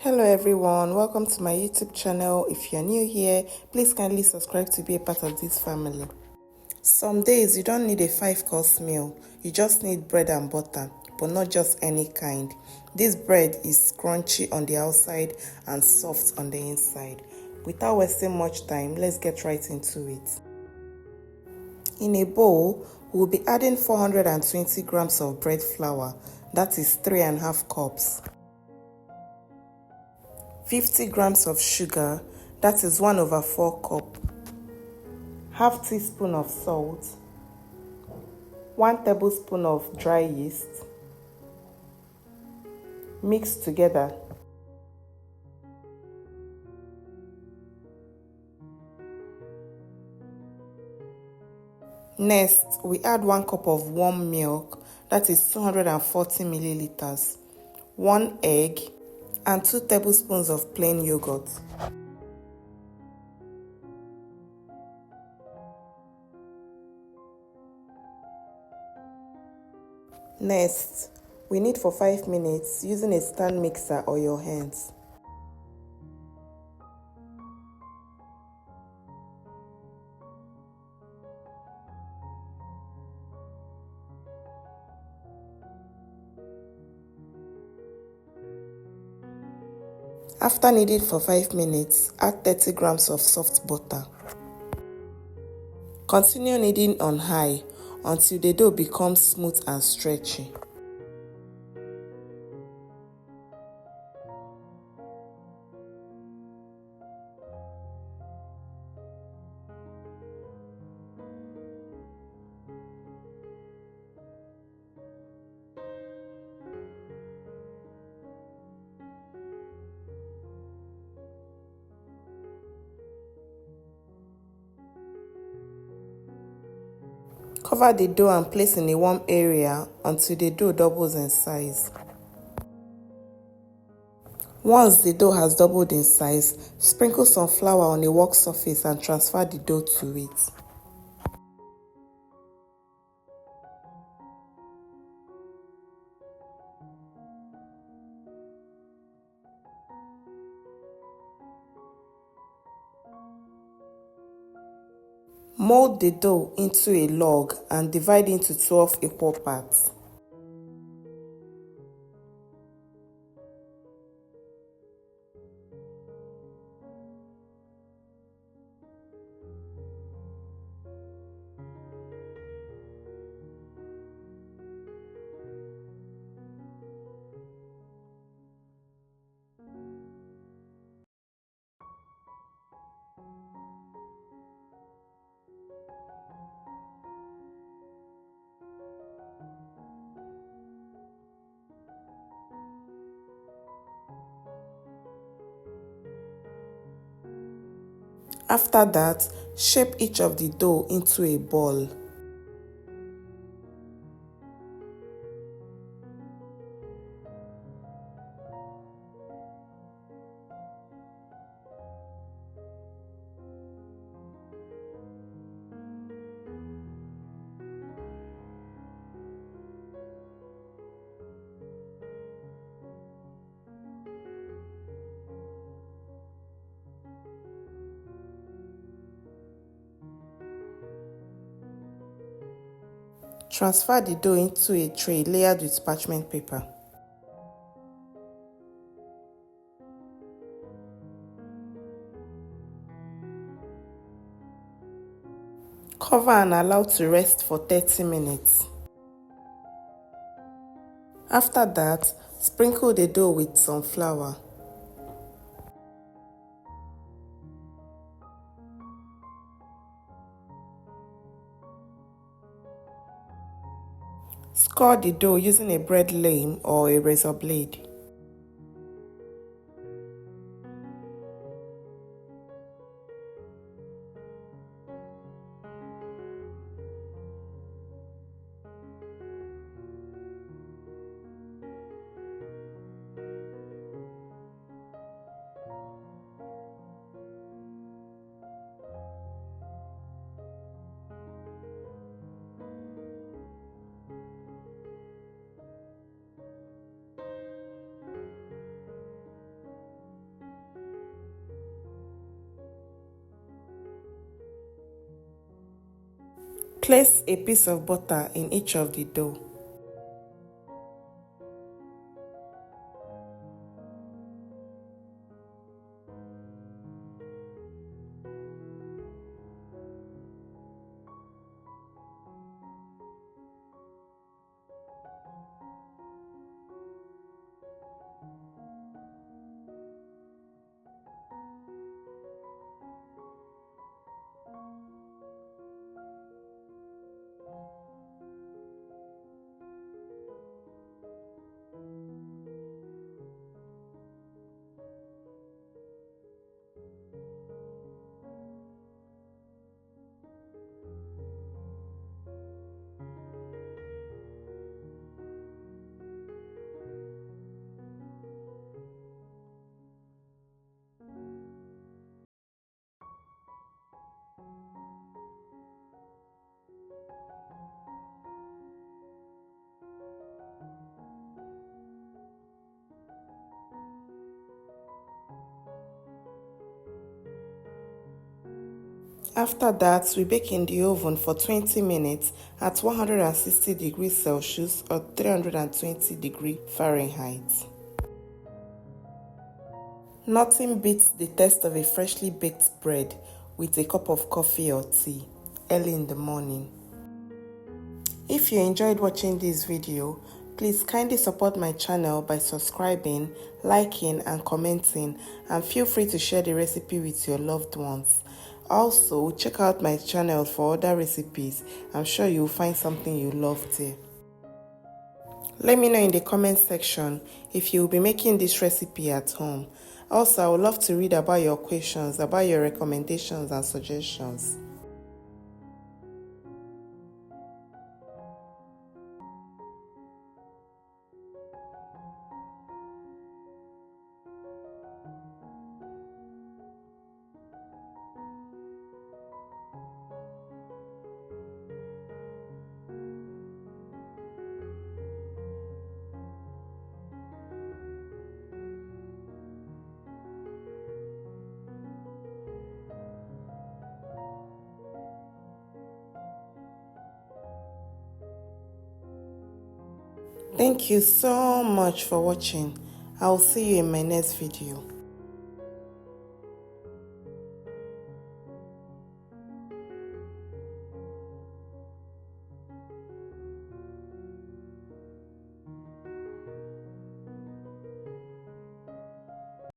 Hello everyone, welcome to my YouTube channel. If you're new here, please kindly subscribe to be a part of this family. Some days you don't need a 5-course meal, you just need bread and butter, but not just any kind. This bread is crunchy on the outside and soft on the inside. Without wasting much time, let's get right into it. In a bowl, we'll be adding 420 grams of bread flour, that is 3.5 cups. 50 grams of sugar, that is 1/4 cup. Half teaspoon of salt. 1 tablespoon of dry yeast. Mix together. Next, we add 1 cup of warm milk, that is 240 milliliters, 1 egg, and 2 tablespoons of plain yogurt. Next, we knead for 5 minutes using a stand mixer or your hands. After kneading for 5 minutes, add 30 grams of soft butter. Continue kneading on high until the dough becomes smooth and stretchy. Cover the dough and place in a warm area until the dough doubles in size. Once the dough has doubled in size, sprinkle some flour on a work surface and transfer the dough to it. Mold the dough into a log and divide into 12 equal parts. After that, shape each of the dough into a ball. Transfer the dough into a tray layered with parchment paper. Cover and allow to rest for 30 minutes. After that, sprinkle the dough with some flour. Score the dough using a bread lame or a razor blade. Place a piece of butter in each of the dough. After that, we bake in the oven for 20 minutes at 160 degrees Celsius or 320 degrees Fahrenheit. Nothing beats the taste of a freshly baked bread with a cup of coffee or tea early in the morning. If you enjoyed watching this video, please kindly support my channel by subscribing, liking and commenting, and feel free to share the recipe with your loved ones. Also, check out my channel for other recipes. I'm sure you'll find something you love there. Let me know in the comment section if you'll be making this recipe at home. Also, I would love to read about your questions, about your recommendations and suggestions. Thank you so much for watching. I will see you in my next video.